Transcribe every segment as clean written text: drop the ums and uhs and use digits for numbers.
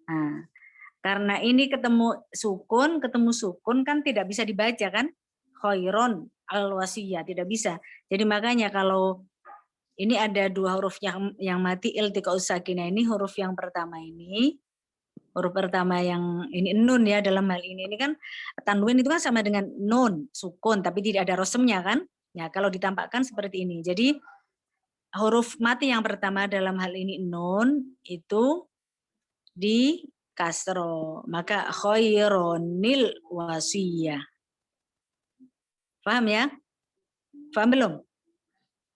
Nah, karena ini ketemu sukun kan tidak bisa dibaca kan? Khairon al-wasiyah tidak bisa. Jadi makanya kalau ini ada dua huruf yang mati iltiqa'us sakinah ini huruf yang pertama ini. Huruf pertama yang ini nun ya dalam hal ini kan tanwin itu kan sama dengan nun sukun tapi tidak ada rosemnya kan? Ya kalau ditampakkan seperti ini. Jadi huruf mati yang pertama dalam hal ini nun itu di kasro, maka khaironil wasiyah. Paham ya? Paham belum?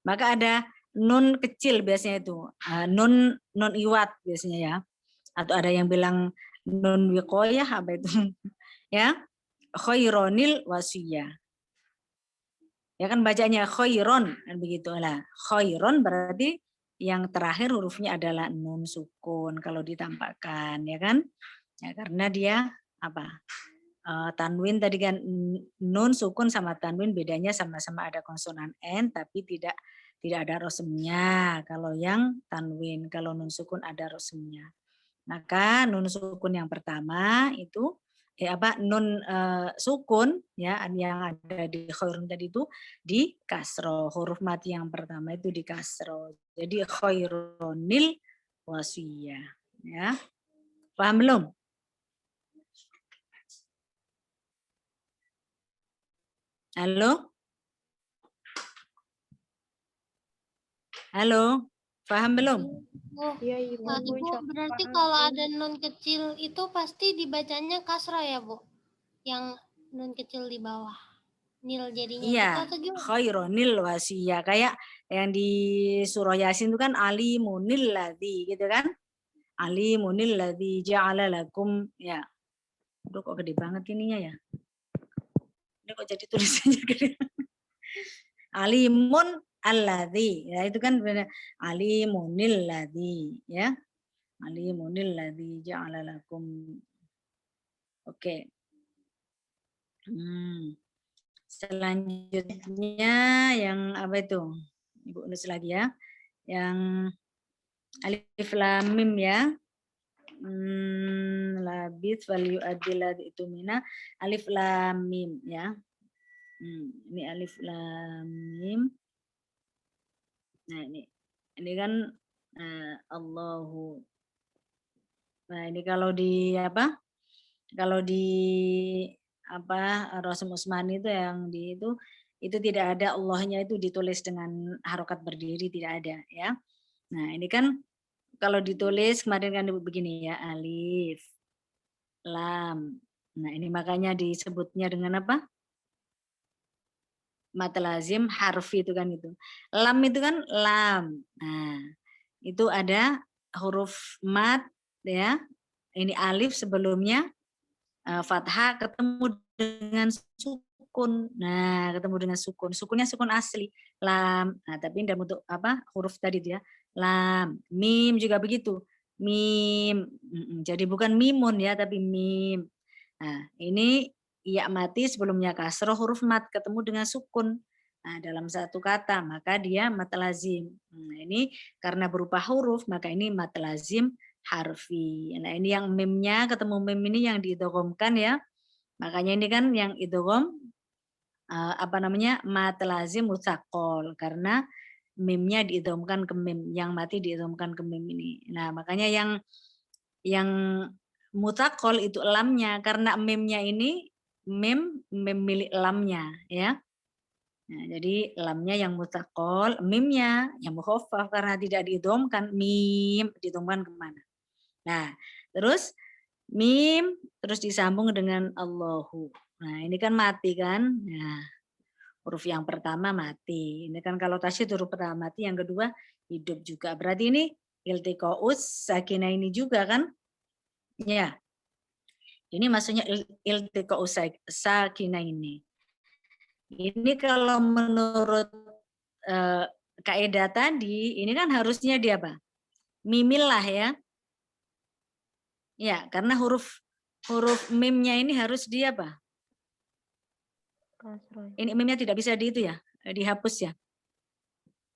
Maka ada nun kecil biasanya itu, nun iwat biasanya ya. Atau ada yang bilang nun wiqoyah apa itu? Ya, khaironil wasiyah. Ya kan bacanya khairon kan begitu lah. Khairon berarti yang terakhir hurufnya adalah nun sukun kalau ditampakkan ya kan? Ya, karena dia apa? Tanwin tadi kan nun sukun sama tanwin bedanya sama-sama ada konsonan n tapi tidak ada rosemnya. Kalau yang tanwin, kalau nun sukun ada rosemnya. Maka nun sukun yang pertama itu nun sukun ya yang ada di khairun tadi itu di kasro, huruf mati yang pertama itu di kasro. Jadi khairunil wasiyah ya. Paham belum? Halo? Halo? Paham belum? Oh, iya, Ibu. Berarti kalau ada nun kecil itu pasti dibacanya kasrah ya, Bu? Yang nun kecil di bawah. Nil jadinya Iya, gitu atau gimana? khaironil wasiyah. Kayak yang di surah Yasin itu kan alimunil ladzi gitu kan? Alimunil ladzi ja'ala lakum ya. Aduh kok gede banget ininya ya. Ini kok jadi tulisannya gede. Alimun alladzi. Ya itu kan benar alimunil ladzi ya. Alimunil ladzi ja'ala lakum. Oke. Selanjutnya yang apa itu? Ibu nulis lagi ya. Yang alif lam mim ya. Labith wal yu'adil itu mina alif lam mim ya. Ini alif lam mim. Nah ini kan Allahu. Nah ini kalau di apa? Kalau di apa Rasul Usmani itu yang di itu tidak ada Allahnya itu ditulis dengan harokat berdiri tidak ada ya. Nah ini kan kalau ditulis kemarin kan begini ya alif lam. Nah ini makanya disebutnya dengan apa? Mad lazim harfi itu kan itu. Lam itu kan lam. Nah itu ada huruf mad ya. Ini alif sebelumnya fathah ketemu dengan sukun. Nah, ketemu dengan sukun. Sukunnya sukun asli. Lam. Nah, tapi dalam bentuk apa? Huruf tadi itu ya. Lam. Mim juga begitu. Mim. Jadi bukan mimun ya, tapi mim. Nah, ini ya mati sebelumnya kasroh huruf mat ketemu dengan sukun. Nah, dalam satu kata, maka dia mat lazim. Nah, ini karena berupa huruf, maka ini mat lazim harfi. Nah ini yang mimnya ketemu mim ini yang diidghamkan ya. Makanya ini kan yang idgham apa namanya mat lazim mutsaqal karena mimnya diidghamkan ke mim, yang mati diidghamkan ke mim ini. Nah makanya yang mutsaqal itu lamnya karena mimnya ini mim milik lamnya ya. Nah, jadi lamnya yang mutsaqal, mimnya yang mukhaffaf karena tidak diidghamkan, mim diidghamkan kemana? Nah, terus mim terus disambung dengan Allahu. Nah, ini kan mati kan? Nah, huruf yang pertama mati. Ini kan kalau tasyid huruf pertama mati, yang kedua hidup juga. Berarti ini iltiqaus sakinah ini juga kan? Ya. Ini maksudnya iltiqaus sakinah ini. Ini kalau menurut kaidah tadi, ini kan harusnya dia apa? Mimillah ya. Ya, karena huruf mimnya ini harus dia apa? Ini mimnya tidak bisa di itu ya, dihapus ya.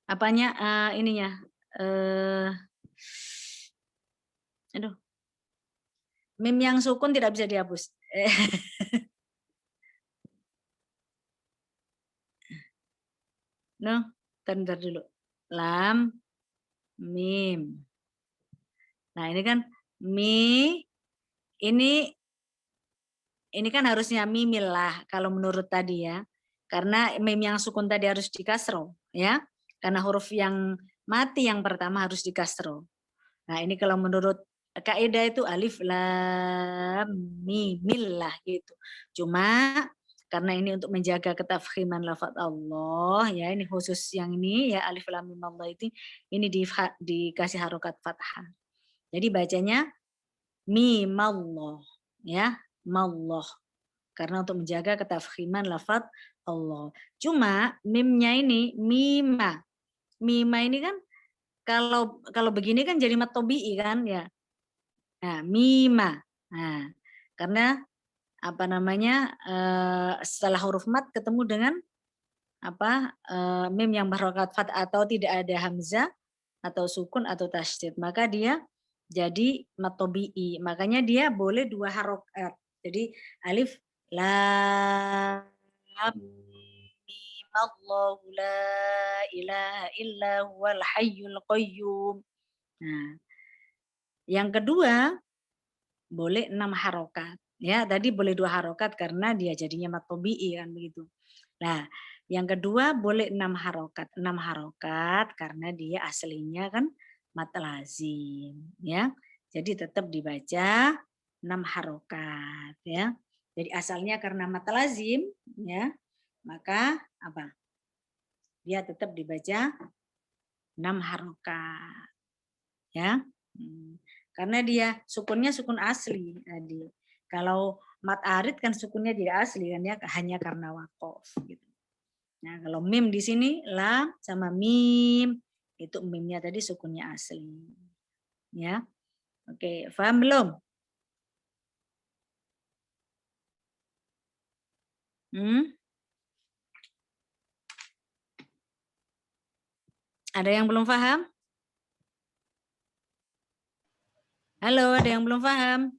Apanya ininya? Aduh. Mim yang sukun tidak bisa dihapus. No, bentar dulu. Lam, mim. Nah ini kan ini kan harusnya mimilah kalau menurut tadi ya. Karena mim yang sukun tadi harus dikasro ya. Karena huruf yang mati yang pertama harus dikasro. Nah ini kalau menurut kaidah itu alif lam mimillah gitu. Cuma karena ini untuk menjaga ketafkhiman lafaz Allah ya, ini khusus yang ini ya alif lam mim Allah itu ini dikasih harokat fathah. Jadi bacanya mimallah ya, mallah. Karena untuk menjaga ketafkhiman lafaz Allah. Cuma mimnya ini mima. Mima ini kan kalau begini kan jadi mat tobi'i kan ya. Nah, mima. Nah, karena apa namanya setelah huruf mat ketemu dengan mim yang berharokat fat atau tidak ada hamzah atau sukun atau tasydid, maka dia jadi mat tobi'i. Makanya dia boleh 2 harokat. Jadi alif lam mim Allahu la ilaha illa huwal hayyul qayyum. Nah, yang kedua boleh 6 harokat. Ya, tadi boleh 2 harokat karena dia jadinya mat tobi'i kan begitu. Nah, yang kedua boleh 6 harokat. 6 harokat karena dia aslinya kan mat lazim. Ya, jadi tetap dibaca 6 harokat. Ya, jadi asalnya karena mat lazim, ya, maka apa? Dia tetap dibaca 6 harokat. Ya. Karena dia sukunnya sukun asli tadi. Kalau mat arid kan sukunnya tidak asli kan ya, hanya karena wakof gitu. Nah, kalau mim di sini lam sama mim itu mimnya tadi sukunnya asli. Ya. Oke, paham belum? Ada yang belum paham? Halo, ada yang belum paham?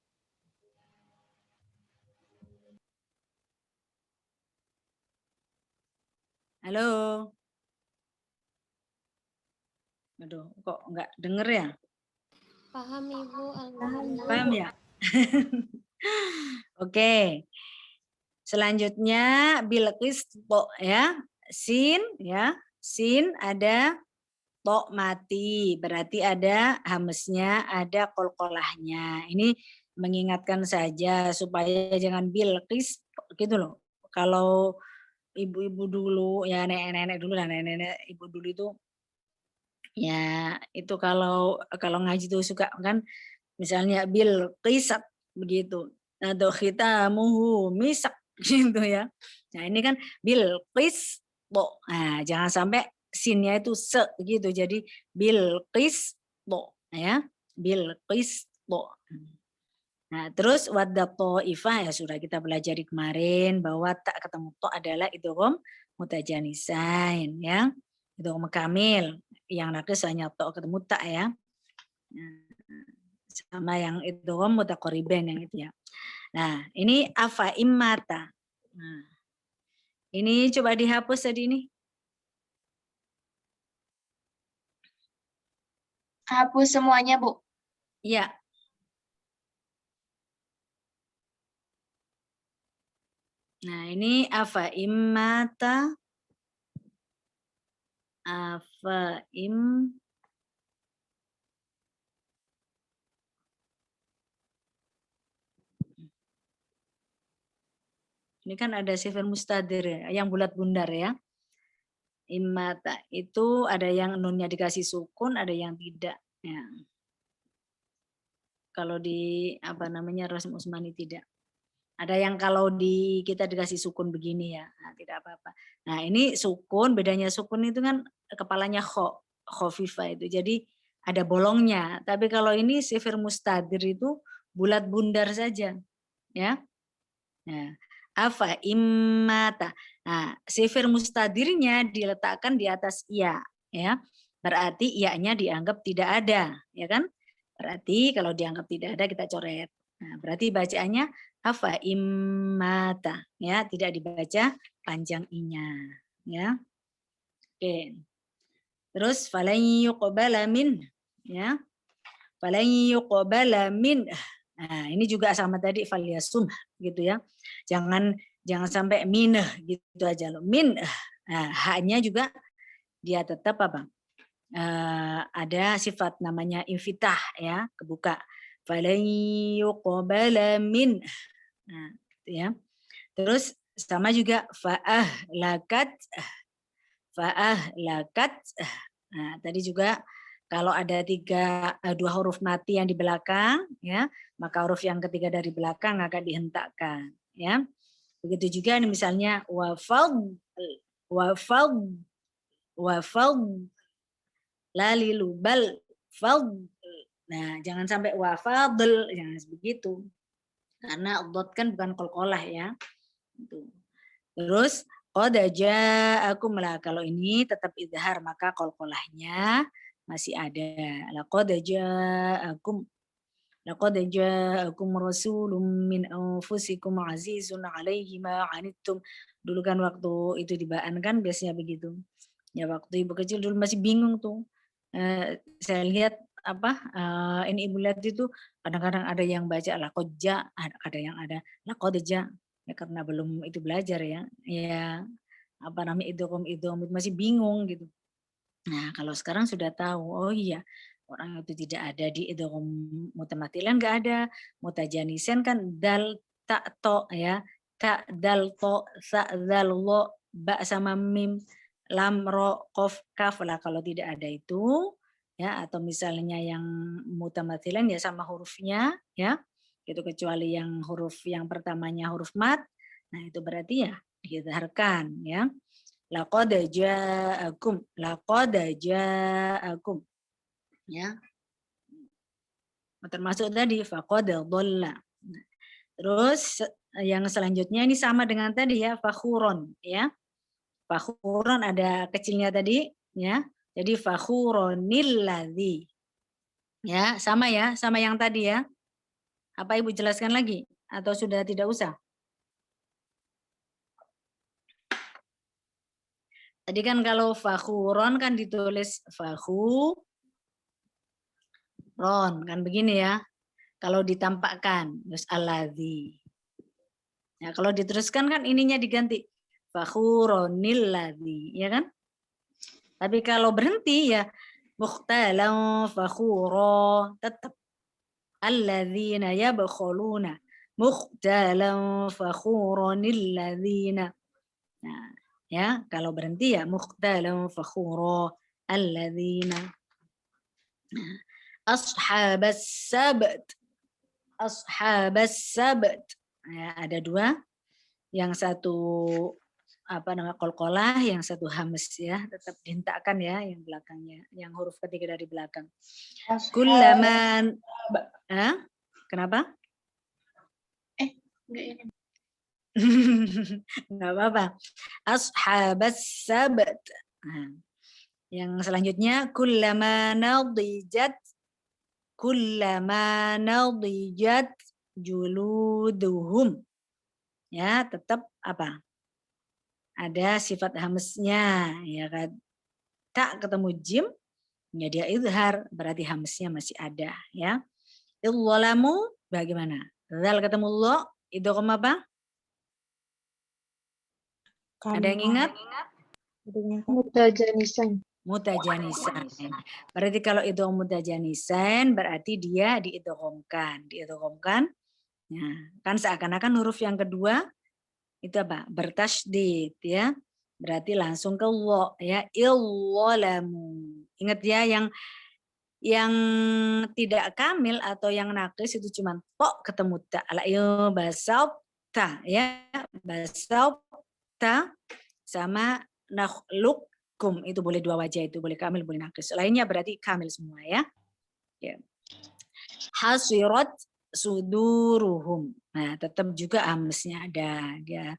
Halo. Aduh, kok enggak denger ya? Paham Ibu. Paham ya? Oke. Selanjutnya bilqis to ya. Sin ya. Sin ada to mati, berarti ada hamesnya, ada kolkolahnya. Ini mengingatkan saja supaya jangan bilqis gitu loh. Kalau ibu-ibu dulu ya, nenek-nenek dulu lah, nenek-nenek ibu dulu itu ya itu kalau ngaji tuh suka kan misalnya bilqisat begitu atau khitamuhu misak gitu ya. Nah ini kan bilqis to. Nah jangan sampai sinnya itu se gitu. Jadi bilqis to ya. Bilqis to. Nah terus wadda ta'ifah ya sudah kita pelajari kemarin bahwa tak ketemu to adalah idgham mutajanisain ya. Idgham kamil yang nakis hanya to ketemu tak ya. Nah, sama yang idgham mutaqaribain yang itu ya. Nah, ini afa immata. Nah, ini coba dihapus tadi ini. Hapus semuanya, Bu. Iya. Nah, ini afa immata. Afa im Ini kan ada sifat mustadir ya, yang bulat bundar ya. Immata itu ada yang nunnya dikasih sukun, ada yang tidak. Ya. Kalau di Rasm Usmani tidak. Ada yang kalau kita dikasih sukun begini ya, nah, tidak apa-apa. Nah ini sukun, bedanya sukun itu kan kepalanya khofifa itu, jadi ada bolongnya. Tapi kalau ini sifir mustadir itu bulat bundar saja, ya. Nah, afa immata. Nah, sifir mustadirnya diletakkan di atas iya, ya. Berarti iya-nya dianggap tidak ada, ya kan? Berarti kalau dianggap tidak ada kita coret. Nah, berarti bacaannya afa immata, ya, tidak dibaca panjang inya, ya. Oke. Terus falan yuqbala min, ya. Falan yuqbala min. Nah, ini juga sama tadi falyasum gitu ya. Jangan sampai minah gitu aja loh. Min. Nah, haknya juga dia tetap apa? Ada sifat namanya infitah ya, kebuka. Falan yuqbala min. Nah, gitu ya. Terus sama juga fa'ahlakat. Nah, tadi juga kalau ada dua huruf mati yang di belakang, ya, maka huruf yang ketiga dari belakang akan dihentakkan, ya. Begitu juga nih misalnya wafal lalilubal fal. Nah, jangan sampai wafadl, jangan begitu. Karena dot kan bukan qalqalah ya. Itu. Terus qad ja'akum lah, kalau ini tetap izhar maka qalqalahnya masih ada. Laqad ja'akum rasulun min anfusikum azizun 'alaihi ma 'anittum. Dulu kan waktu itu dibaan kan biasanya begitu. Ya waktu ibu kecil dulu masih bingung tuh. Saya lihat ini ibu lihat itu kadang-kadang ada yang baca laqad ada yang ada laqad ja. Ya karena belum itu belajar ya. Ya idgham masih bingung gitu. Nah, kalau sekarang sudah tahu, oh iya, orang itu tidak ada di idgham mutamathilan, enggak ada. Mutajanisen kan dal ta to ya. Ta dal to sa dal lo ba sama mim lam ro qaf kaf lah, kalau tidak ada itu ya, atau misalnya yang mutamathilan ya sama hurufnya ya. Itu kecuali yang huruf yang pertamanya huruf mat. Nah, itu berarti ya diizharkan ya. Laqad ja'akum ya. Termasuk tadi faqad dhalla. Terus yang selanjutnya ini sama dengan tadi ya, fakhuron ya. Fakhuron ada kecilnya tadi ya. Jadi fakhuronil ladzi. Ya, sama yang tadi ya. Apa Ibu jelaskan lagi atau sudah tidak usah? Tadi kan kalau fakhuron kan ditulis fakhuron kan begini ya. Kalau ditampakkan terus alladzi. Ya, kalau diteruskan kan ininya diganti fakhuronil ladzi, ya kan? Tapi kalau berhenti ya mukhtalan fakhuro, tetap alladzina yabkhuluna mukhtalan fakhuronil ladzina. Nah, ya, kalau berhenti ya mukhtalan fakhuro alladzina. Ashabas sabt. Ya, ada dua, yang satu qalqalah, yang satu hamas ya, tetap dihentakkan ya yang belakangnya, yang huruf ketiga dari belakang. Kullaman kenapa? Enggak apa-apa. Ashabas sabt. Nah, yang selanjutnya kullama nadijat juluduhum. Ya, tetap apa? Ada sifat hamsnya, ya kan? Tak ketemu jim, ya dia izhar, berarti hamsnya masih ada, ya. Idzalamu bagaimana? Zal ketemu lo, idgham apa? Ada yang ingat? Mutajanisan. Mutajanisan. Berarti kalau itu mutajanisan berarti dia diidghamkan. Nah, kan seakan-akan huruf yang kedua itu apa? Bertasydid ya. Berarti langsung ke lo ya, illalamu. Ingat ya, yang tidak kamil atau yang nakis itu cuma to ketemu ta. Ala basauta ya, basauta sama nakhluqkum, itu boleh dua wajah, itu boleh kamil boleh nakis. Lainnya berarti kamil semua ya. Ya. Hasirat suduruhum. Nah, tetap juga hamznya ada, dia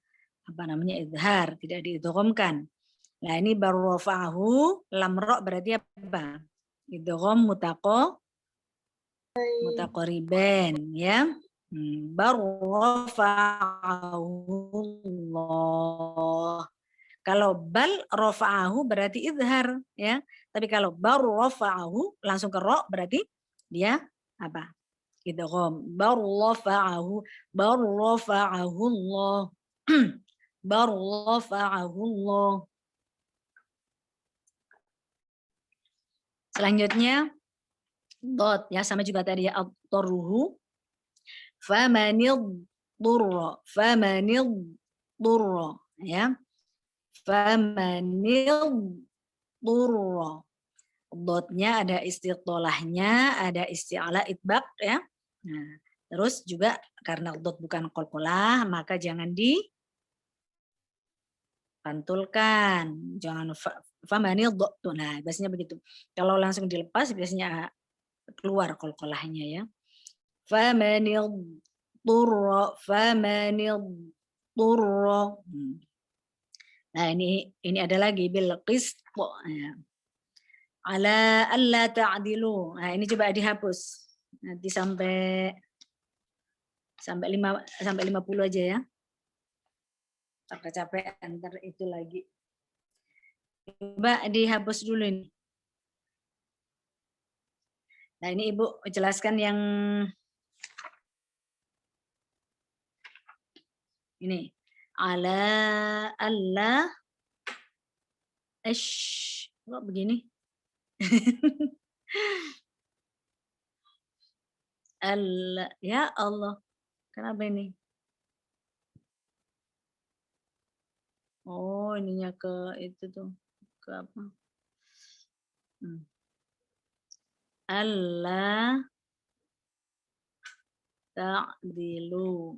izhar, tidak diidghamkan. Nah, ini baru rafa'ahu lam ra berarti apa? Idgham mutaqariban ya. Baru rafa'ahullah. Kalau bal rafa'ahu berarti idhar ya. Tapi kalau baru rafa'ahu langsung ke ro berarti dia apa? Idgham. Baru rafa'ahullah. Baru rafa'ahullah. Selanjutnya dot ya, sama juga tadi ya, at-taruhu famanid durra ya, famanid durra. Dotnya ada istiqtolahnya, ada isti'ala itbaq ya. Nah, terus juga karena dot bukan qalqalah maka jangan dipantulkan, jangan famanid dot. Nah, biasanya begitu. Kalau langsung dilepas biasanya keluar qalqalahnya ya. Famanid durra. Nah, ini ada lagi bil qist ya. Ala alla ta'dilu. Nah, ini coba dihapus. Nanti sampai 50 aja ya. Tak kecapean ntar itu lagi. Coba dihapus dulu ini. Nah, ini Ibu jelaskan yang ini. Ala alla kok begini? Allah, ya Allah, kenapa ini? Oh, ininya ke itu tuh, ke apa? Allah ta'dilu.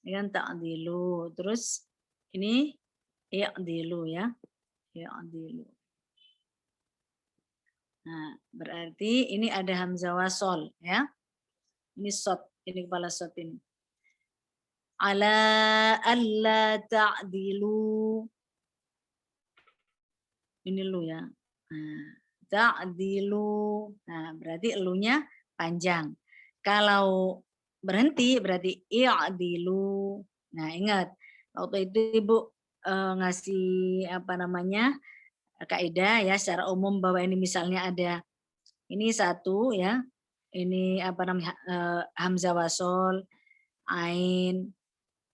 Ini kan ta'dilu. Terus ini i'dilu ya. I'dilu. Nah, berarti ini ada hamzah wasol ya. Ini sot, ini kepala sot ini. Ala alla ta'dilu. Ini lu ya. Nah, ta'dilu. Nah, berarti elunya panjang. Kalau berhenti berarti i'dilu. Nah, ingat waktu itu Ibu ngasih apa namanya? Kaidah ya secara umum bahwa ini misalnya ada ini satu ya, ini apa namanya hamzah wasol, ain,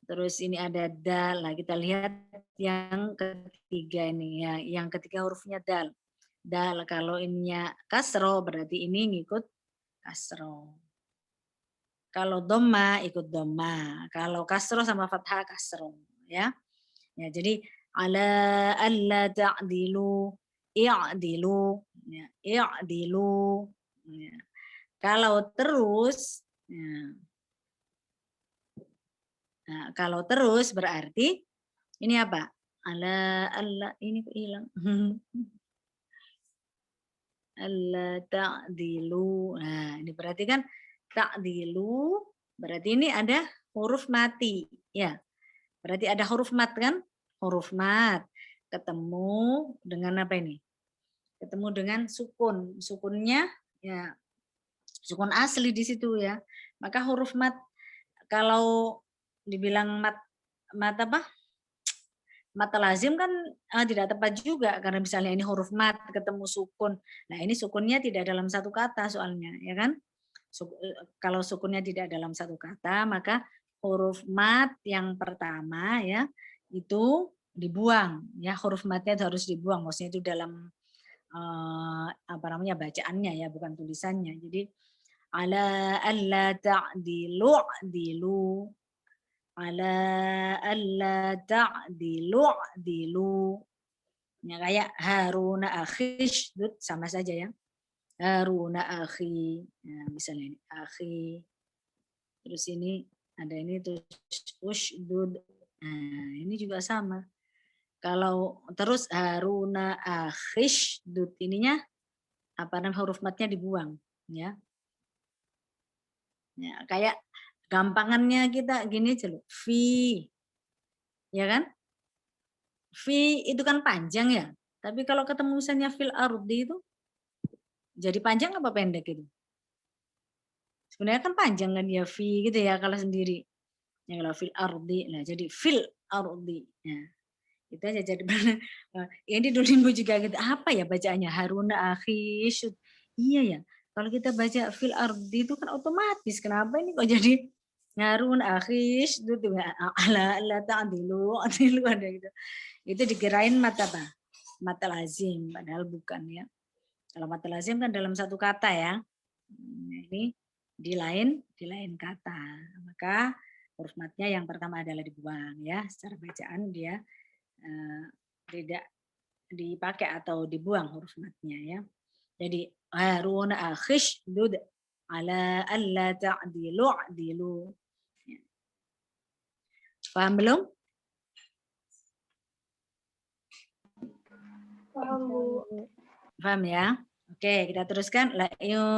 terus ini ada dal. Nah, kita lihat yang ketiga ini ya, yang ketiga hurufnya dal. Dal kalau ininya kasro berarti ini ngikut kasro. Kalau dhamma ikut dhamma, kalau kasro sama fathah kasro ya. Ya, jadi ala alla ta'dilu i'dilu ya, i'dilu ya. Kalau terus ya. Nah, kalau terus berarti ini apa? Ala alla ini hilang. Alla ta'dilu. Nah, ini berarti kan ta'dilu berarti ini ada huruf mati ya. Berarti ada huruf mat kan? Huruf mat ketemu dengan apa ini? Ketemu dengan sukun. Sukunnya ya sukun asli di situ ya. Maka huruf mat kalau dibilang mat apa? Mat lazim kan tidak tepat juga karena misalnya ini huruf mat ketemu sukun. Nah, ini sukunnya tidak dalam satu kata soalnya, ya kan? Kalau sukunnya tidak dalam satu kata, maka huruf mat yang pertama ya itu dibuang ya, huruf matnya itu harus dibuang, maksudnya itu dalam apa namanya bacaannya ya, bukan tulisannya. Jadi ala alla ta'dilu dilu, ala alla ta'dilu ya, kayak Haruna akhish sama saja ya. Haruna akhi, nah, misalnya ini akhi, terus ini ada ini terus ushdud, nah ini juga sama. Kalau terus Haruna akhishdud ininya apa namanya huruf matnya dibuang ya. Ya kayak gampangannya kita gini aja loh, fi, ya kan? Fi itu kan panjang ya, tapi kalau ketemu misalnya fil ardi itu jadi panjang apa pendek itu? Sebenarnya kan panjang kan ya fi gitu ya kalau sendiri. Ya kalau fil ardi, nah jadi fil ardi. Nah, itu aja jadi ini dulu juga gitu. Apa ya bacaannya? Haruna akhi syud. Iya ya. Kalau kita baca fil ardi itu kan otomatis. Kenapa ini kok jadi Harun akhi syud ala ta'dilu adilu ada gitu. Itu dikirain mata apa? Mata lazim padahal bukan ya. Kalau mata lazim kan dalam satu kata ya. Ini di lain kata. Maka huruf matnya yang pertama adalah dibuang ya. Secara bacaan dia tidak dipakai atau dibuang huruf matnya ya. Jadi Harun akhish dud ala alla ta'dilu adilu. Ya. Paham belum? Paham, Bu. Paham ya? Oke, kita teruskan. La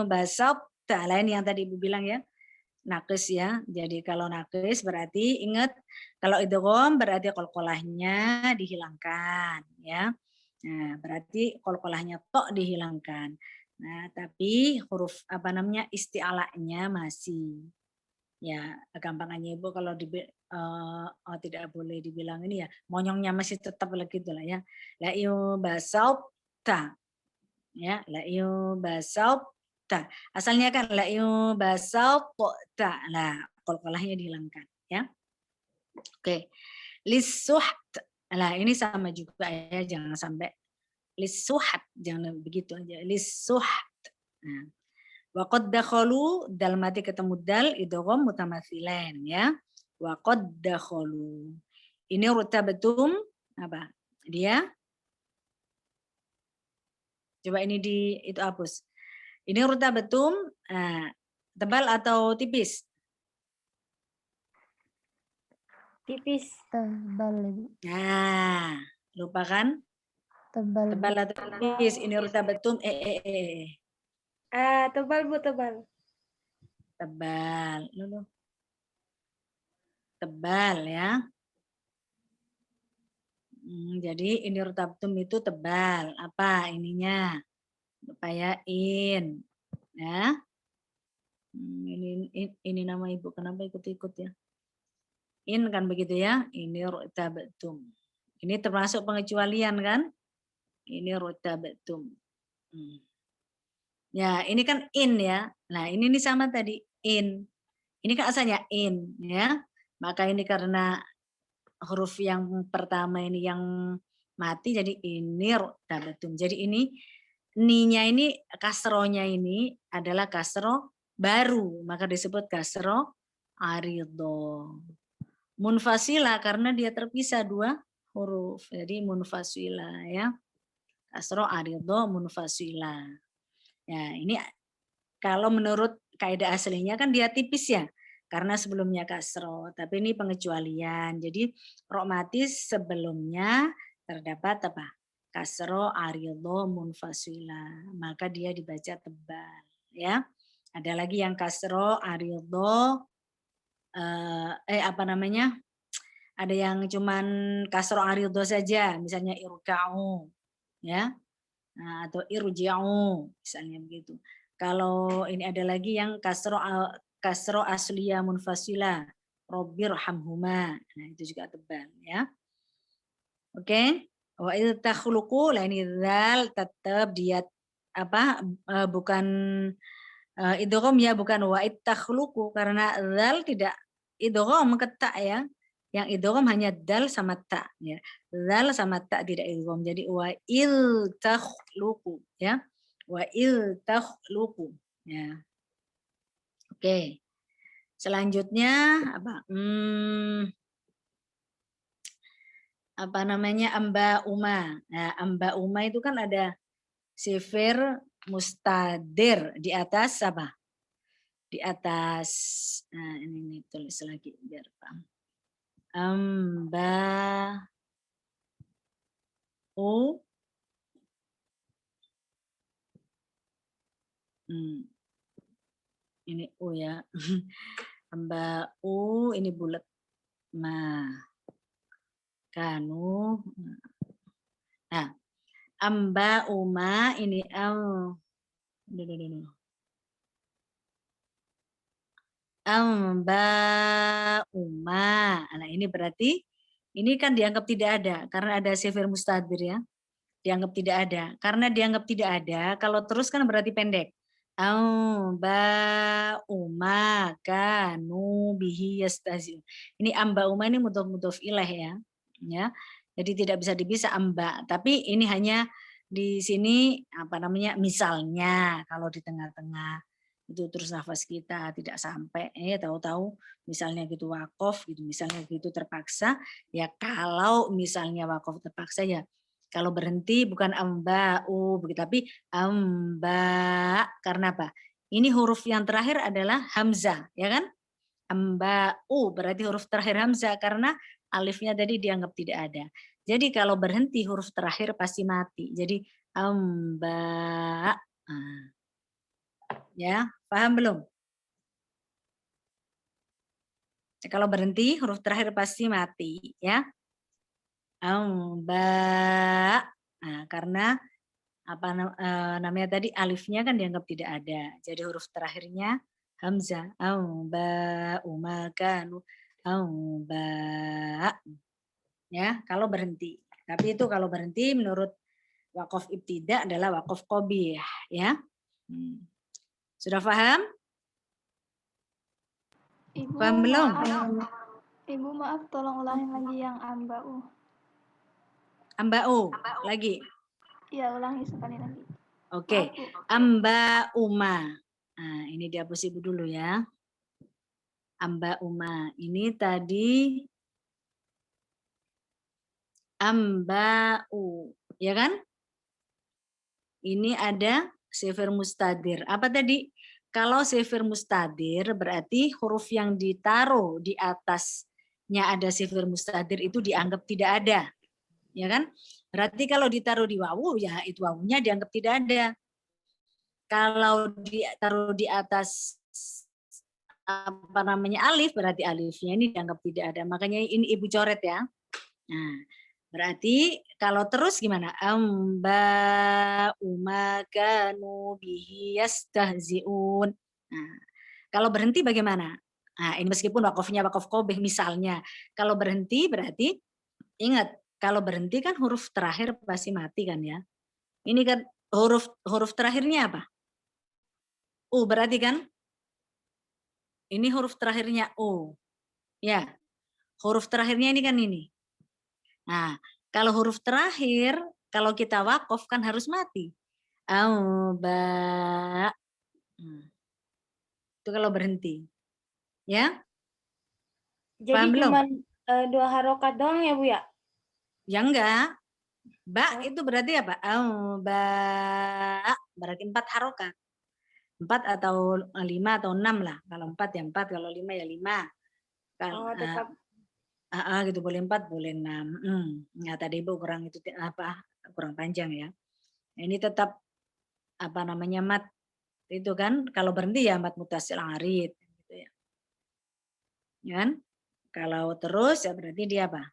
basab tak lain yang tadi Ibu bilang ya. Nakis ya. Jadi kalau nakis berarti ingat kalau idgham berarti qalqalahnya dihilangkan ya. Nah, berarti qalqalahnya tok dihilangkan. Nah, tapi huruf apa namanya isti'alanya masih. Ya, gampangannya Ibu kalau tidak boleh dibilang ini ya, monyongnya masih tetap begitu lah ya. La basab ta ya la basata asalnya kan la basata nah qalqalahnya dihilangkan ya oke lisuhat nah ini sama juga ya jangan sampai lisuhat jangan begitu aja lisuhat nah wa qad dakhalu dal mati ketemu dal idgham mutamatsilan ya wa qad dakhalu ini rutabatum apa dia coba ini itu hapus. Ini rutabatum tebal atau tipis? Tipis. Tebal, Ibu. Nah, lupa kan? Tebal. Tebal atau tipis? Ini rutabatum Tebal, Bu, tebal. Tebal. Lalu. Tebal ya. Jadi ini rutabatum itu tebal. Apa ininya? Lupa ya in. Ya. Ini nama Ibu kenapa ikut-ikut ya? In kan begitu ya. Ini rutabatum. Ini termasuk pengecualian kan? Ini rutabatum. Ya, ini kan in ya. Nah, ini sama tadi in. Ini kan asalnya in ya. Maka ini karena huruf yang pertama ini yang mati jadi ini rutabatum. Jadi ini ninya ini kasronya ini adalah kasro baru, maka disebut kasro aridho. Munfasila karena dia terpisah dua huruf. Jadi munfasila ya. Kasro aridho munfasila. Ya, ini kalau menurut kaidah aslinya kan dia tipis ya. Karena sebelumnya kasro, tapi ini pengecualian. Jadi rokmatis sebelumnya terdapat apa? Kasro aridho munfasila. Maka dia dibaca tebal ya. Ada lagi yang kasro aridho apa namanya? Ada yang cuman kasro aridho saja, misalnya irka'u ya. Nah, atau irji'u misalnya begitu. Kalau ini ada lagi yang kasro asliya munfasila, rabbirhamhuma. Nah, itu juga tebal ya. Oke. Wa idh takhluqu, lah ini dzal tetap dia apa bukan idgham ya, bukan wa idh takhluqu karena dzal tidak idgham ke ta ya. Yang idgham hanya dal sama ta ya. Dzal sama ta tidak idgham. Jadi wa il takhluqu ya. Wa il takhluqu ya. Oke. Selanjutnya apa namanya amba uma. Nah, amba uma itu kan ada sifir mustadir di atas apa? Di atas nah ini tulis lagi biar paham. Amba u ini u ya. Amba u ini bulat ma kanu. Nah, amba uma ini Amba'uma. Nah, ini berarti ini kan dianggap tidak ada karena ada sifir mustadir ya. Dianggap tidak ada. Karena dianggap tidak ada, kalau terus kan berarti pendek. Amba'uma kanu bihi yastahzi'un. Ini amba'uma ini mudhof ilaih ya. Ya. Jadi tidak bisa dipisah amba, tapi ini hanya di sini apa namanya misalnya kalau di tengah-tengah itu terus nafas kita tidak sampai tahu-tahu misalnya gitu wakof gitu misalnya gitu terpaksa ya kalau misalnya wakof terpaksa ya kalau berhenti bukan amba'u begitu tapi amba karena apa ini huruf yang terakhir adalah hamzah ya kan amba'u berarti huruf terakhir hamzah karena alifnya tadi dianggap tidak ada. Jadi kalau berhenti huruf terakhir pasti mati. Jadi amba. Nah, ya, paham belum? Kalau berhenti huruf terakhir pasti mati, ya. Amba. Nah, karena apa namanya tadi alifnya kan dianggap tidak ada. Jadi huruf terakhirnya hamzah. Amba umakanu amba. Ya, kalau berhenti. Tapi itu kalau berhenti menurut waqaf ibtida adalah waqaf qabih, ya. Sudah paham? Ibu, Paham belum? Ibu maaf, tolong ulangin lagi yang amba'u. Amba'u lagi. Iya, ulangi sekali lagi. Oke, amba'uma. Nah, ini dihapus Ibu dulu ya. Amba'uma. Ini tadi amba'u, ya kan? Ini ada sifir mustadir. Apa tadi? Kalau sifir mustadir berarti huruf yang ditaruh di atasnya ada sifir mustadir itu dianggap tidak ada. Ya kan? Berarti kalau ditaruh di wawu ya itu wawunya dianggap tidak ada. Kalau ditaruh di atas apa namanya alif berarti alifnya ini dianggap tidak ada. Makanya ini Ibu coret ya. Nah, berarti kalau terus gimana? Amba umakanu bihi yastahzi'un. Nah, kalau berhenti bagaimana? Nah, ini meskipun wakofnya wakof qabih misalnya. Kalau berhenti berarti ingat, kalau berhenti kan huruf terakhir pasti mati kan ya. Ini kan huruf terakhirnya apa? U berarti kan? Ini huruf terakhirnya U. Ya. Huruf terakhirnya ini kan ini. Nah, kalau huruf terakhir, kalau kita wakof kan harus mati. Auba. Itu kalau berhenti. Ya? Jadi Paham belum? cuma 2 harokat doang ya Bu ya? Ya enggak. Ba itu berarti apa? Auba. Berarti 4 harokat. 4 atau 5 atau 6 lah. Kalau 4 ya 4, kalau 5 ya 5. Kalau tetap gitu boleh 4 boleh 6. Nah, tadi Ibu kurang itu kurang panjang ya. Ini tetap apa namanya mat itu kan kalau berhenti ya mat mutasil arid gitu ya. Ya kan? Kalau terus ya berarti dia apa?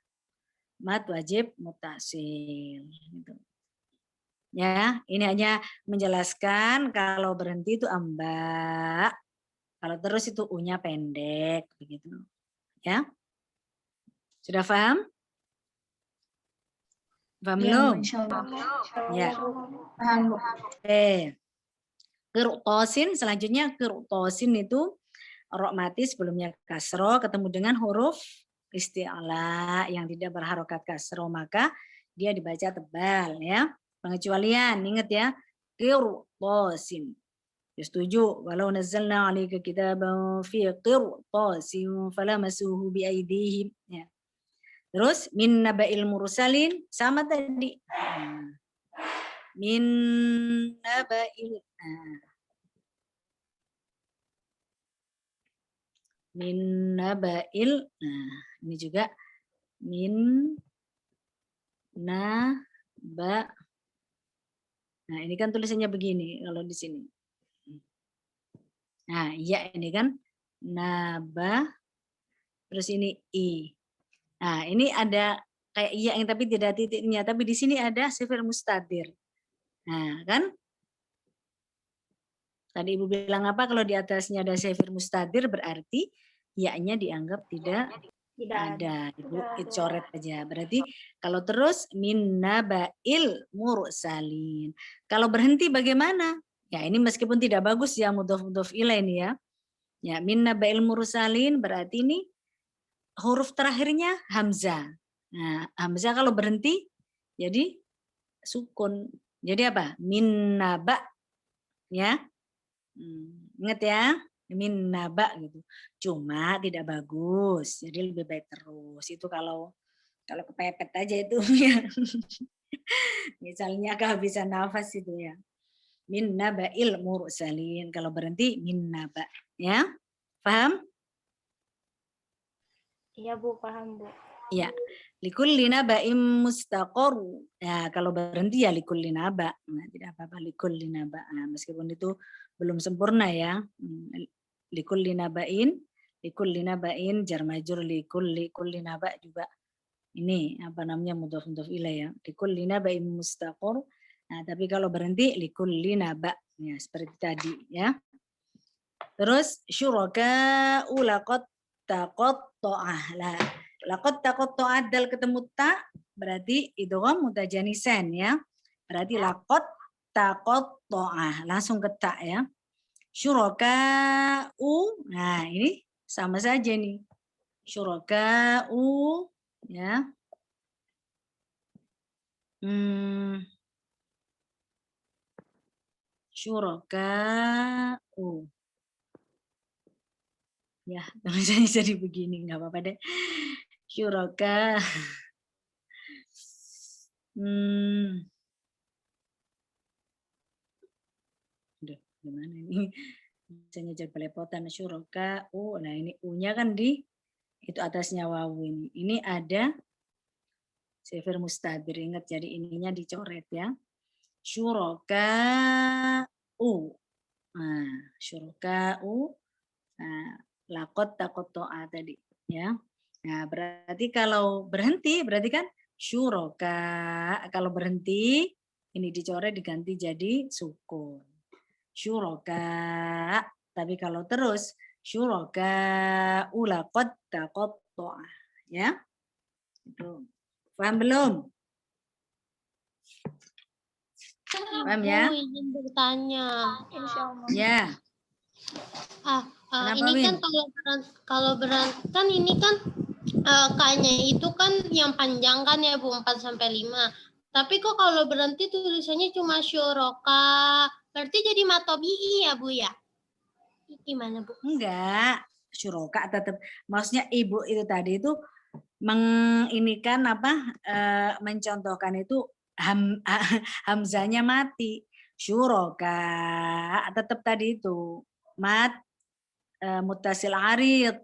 Mat wajib mutasil gitu. Ya, ini hanya menjelaskan kalau berhenti itu amba. Kalau terus itu u-nya pendek begitu. Ya. Sudah paham? Paham belum? Ya. Paham, Bu. Oke. Qirtosin selanjutnya qirtosin itu rok mati sebelumnya kasro ketemu dengan huruf isti'la yang tidak berharokat kasro maka dia dibaca tebal ya. Pengecualian ingat ya. Qirtosin. Setuju walau nazzalna 'alaika kitaban fi qirtasin falamasuhu biaydihim ya. Terus min naba'il mursalin sama tadi. Min naba'il min naba'il. Nah, ini juga min naba. Nah, ini kan tulisannya begini kalau di sini. Nah, iya ini kan naba terus ini i. Nah, ini ada kayak iya yang tapi tidak titiknya, tapi di sini ada sifir mustadir. Nah, kan? Tadi Ibu bilang apa? Kalau di atasnya ada syaifir mustadir berarti ya-nya dianggap tidak Tidak ada. ada. Ibu coret aja. Berarti kalau terus min nabail mursalin. Kalau berhenti bagaimana? Ya ini meskipun tidak bagus ya mudhof ilaih ini ya. Ya min nabail mursalin berarti ini huruf terakhirnya hamzah. Nah, hamzah kalau berhenti jadi sukun. Jadi apa? Min naba ya. Ingat ya, min naba gitu. Cuma tidak bagus. Jadi lebih baik terus. Itu kalau kepepet aja itu ya. Misalnya kehabisan nafas itu ya. Min nabail mursalin. Kalau berhenti min naba ya. Paham? Iya Bu, paham Bu. Ya, likulli naba'im mustaqor. Ya, kalau berhenti ya likulli naba. Nah, tidak apa-apa likulli naba. Nah, meskipun itu belum sempurna ya. Likulli naba'in jar majrur likulli naba juga. Ini apa namanya mudhof ilaih ya. Likulli naba'im mustaqor. Nah, tapi kalau berhenti likulli naba. Ya, seperti tadi ya. Terus syuraka ulaqat taqatta'ah. Lah, laqad taqatta'at dal ketemu ta berarti idgham mutajanisan ya. Berarti laqad taqatta'ah langsung ke ta ya. Syuraka nah ini sama saja nih. Syuraka ya. Syuraka ya, tulisannya jadi begini, nggak apa-apa deh. Syuraka. Aduh, gimana ini? Misalnya jadi belepotan syuraka. Nah ini U-nya kan di itu atasnya wawu ini. Ini ada syaifir mustadir. Ingat jadi ininya dicoret ya. Syuraka Nah, syuraka Nah, lakot takotoa tadi ya. Nah, berarti kalau berhenti berarti kan syuroka. Kalau berhenti ini dicoret diganti jadi sukun. Syuroka. Tapi kalau terus syuroka ulakot takotoa ya. Itu. Paham belum? Paham ya? Bu, izin bertanya. Insya Allah. Ya. Kenapa, Ini Win? kan kalau kan ini kan K-nya itu kan yang panjang kan ya Bu 4 sampai 5. Tapi kok kalau berhenti tulisannya cuma syuroka. Berarti jadi matobi'i ya Bu ya? Gimana Bu? Enggak. Syuroka tetap. Maksudnya ibu itu tadi itu menginikan apa? Mencontohkan itu hamzanya mati. Syuroka tetap tadi itu. Mat mutasil arid.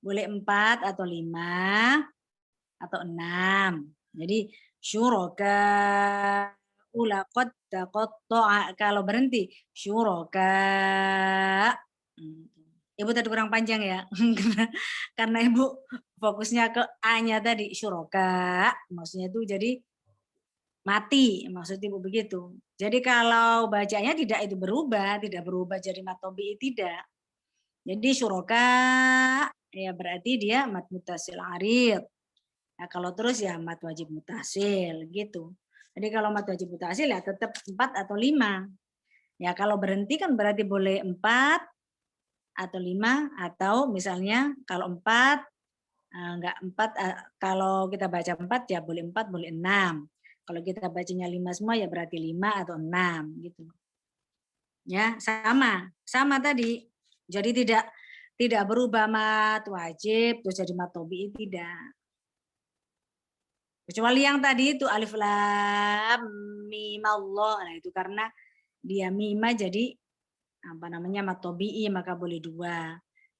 Boleh 4 atau 5 atau 6. Jadi syuroka ulaqad taqatta'a kalau berhenti syuroka. Ibu tadi kurang panjang ya. Karena Ibu fokusnya ke A-nya tadi syuroka. Maksudnya itu jadi mati, maksud Ibu begitu. Jadi kalau bacanya tidak itu berubah, tidak berubah jadi matobi tidak. Jadi syuroka ya berarti dia mat mutasil arid. Nah, kalau terus ya mat wajib mutasil gitu. Jadi kalau mat wajib mutasil ya tetap 4 atau 5. Ya kalau berhenti kan berarti boleh 4 atau 5 atau misalnya kalau 4 enggak 4 kalau kita baca 4 ya boleh 4 boleh 6. Kalau kita bacanya 5 semua ya berarti 5 atau 6 gitu. Ya, sama tadi. Jadi tidak berubah mat wajib terus jadi mat tobi'i tidak. Kecuali yang tadi itu alif lam mim Allah. Nah, itu karena dia mima jadi apa namanya mat tobi'i maka boleh 2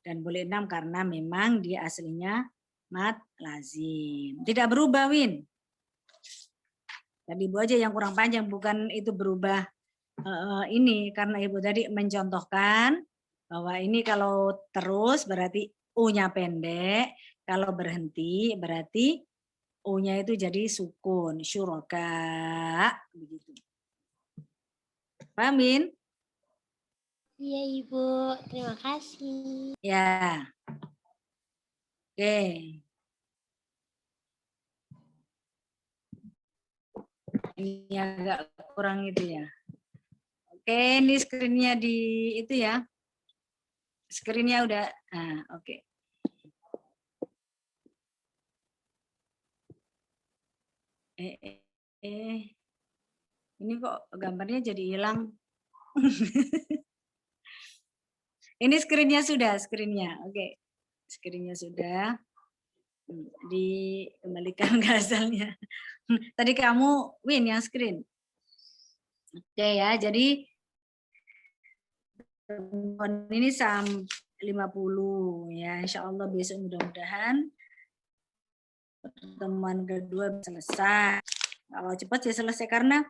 dan boleh 6 karena memang dia aslinya mat lazim. Tidak berubah Win. Tadi Ibu aja yang kurang panjang bukan itu berubah ini karena Ibu tadi mencontohkan bahwa ini kalau terus berarti U-nya pendek, kalau berhenti berarti U-nya itu jadi sukun, syuroka, begitu. Pahamin? Iya, Ibu. Terima kasih. Ya. Oke. Ini agak kurang itu ya. Oke, ini screen-nya di itu ya. Screen-nya udah. Nah, oke. Ini kok gambarnya jadi hilang. Ini screen-nya sudah, screen-nya. Oke. Screen-nya sudah. Dikembalikan ke asalnya. Tadi kamu Win yang screen. Oke ya, jadi ini sampai 50 ya. Insya Allah besok mudah-mudahan pertemuan kedua selesai. Kalau cepat ya selesai karena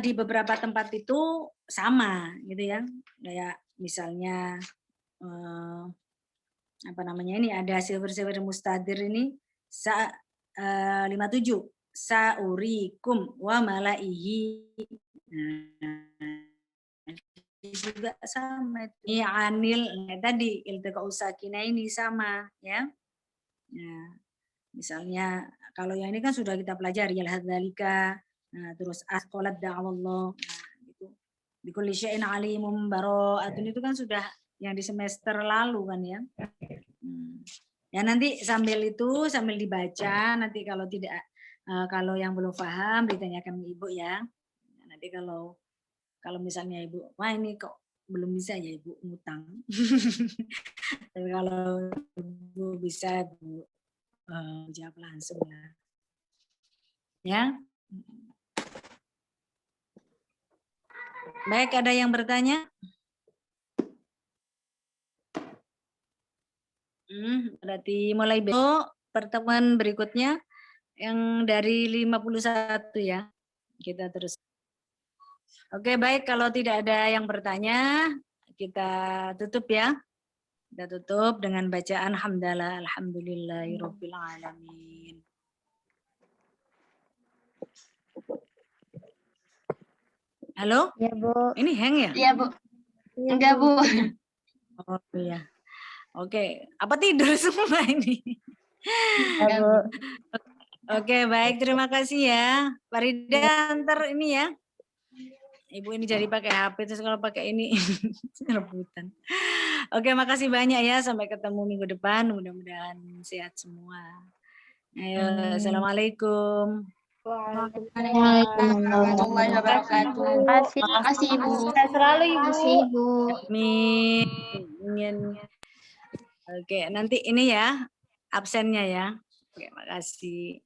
di beberapa tempat itu sama gitu ya. Kayak misalnya apa namanya ini ada silver mustadir ini 57 saurikum wa malaihi. Juga sama ini anil tadi iltiqa usakina ini sama ya. Nah, misalnya kalau yang ini kan sudah kita pelajari ya hadzalika, nah, terus asqalat da'wallah, nah, gitu. Bikulli syai'in alimum bara'atun itu kan sudah yang di semester lalu kan ya. Ya nanti sambil dibaca, nanti kalau tidak kalau yang belum paham ditanyakan Ibu ya. Nanti kalau misalnya Ibu, wah ini kok belum bisa ya Ibu ngutang. Tapi kalau Ibu bisa Ibu jawab langsung ya. Ya. Baik, ada yang bertanya? Berarti mulai besok pertemuan berikutnya yang dari 51 ya. Kita terus. Oke, baik. Kalau tidak ada yang bertanya, kita tutup ya. Kita tutup dengan bacaan hamdalah alhamdulillahirabbil alamin. Halo? Ya, Bu. Ini hang ya? Iya, Bu. Enggak, Bu. Oh iya. Oke, apa tidur semua ini? Ya, Bu. Oke, baik. Terima kasih ya. Farida, ntar ini ya. Ibu ini jadi pakai HP, terus kalau pakai ini rebutan. Oke, makasih banyak ya. Sampai ketemu minggu depan. Mudah-mudahan sehat semua. Ayo, assalamualaikum. Waalaikumsalam warahmatullahi wabarakatuh. Terima kasih, Ibu. Sehat selalu, Ibu. Makasih, Ibu. Amin. Oke, nanti ini ya absennya ya. Oke, makasih.